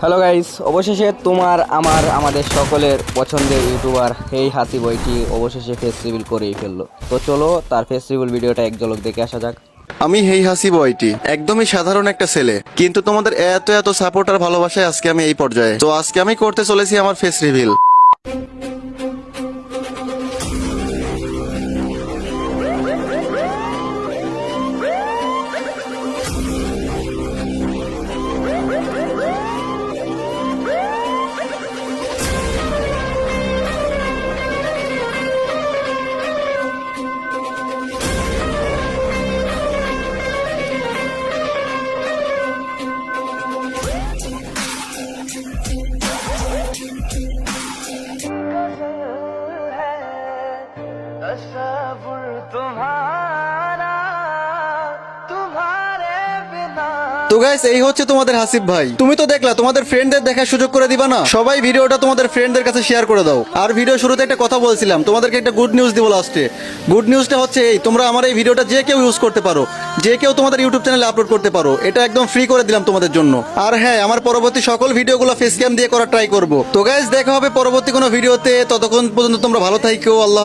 Hello guys, অবশেষে তোমার আমাদের সকলের পছন্দের ইউটিউবার এই হাসি বইটি অবশেষে ফেস রিভিল করেই ফেললো। তো চলো তার ফেস রিভিল ভিডিওটা এক ঝলক দেখে আসা যাক। আমি হেই হাসি বয়টি একদমই সাধারণ একটা ছেলে, কিন্তু তোমাদের এত এত সাপোর্ট আর ভালোবাসায় আজকে আমি এই পর্যায়ে। তো আজকে আমি করতে চলেছি আমার ফেস রিভিল। তো গাইস, এই হচ্ছে তোমাদের হাসিব ভাই। তুমি তো দেখলা, তোমাদের ফ্রেন্ডদের দেখার সুযোগ করে দিবা না? সবাই ভিডিওটা তোমাদের ফ্রেন্ডদের কাছে শেয়ার করে দাও। আর ভিডিও শুরুতে একটা কথা বলছিলাম, তোমাদেরকে একটা গুড নিউজ দিব লাস্টে। গুড নিউজটা হচ্ছে এই, তোমরা আমার এই ভিডিওটা যে কেউ ইউজ করতে পারো, যে কেউ তোমাদের ইউটিউব চ্যানেলে আপলোড করতে পারো। এটা একদম ফ্রি করে দিলাম তোমাদের জন্য। আর হ্যাঁ, আমার পরবর্তী সকল ভিডিওগুলো ফেস ক্যাম দিয়ে করার ট্রাই করবো। তো গাইস, দেখা হবে পরবর্তী কোনো ভিডিওতে। ততক্ষণ পর্যন্ত তোমরা ভালো থাকো। আল্লাহ।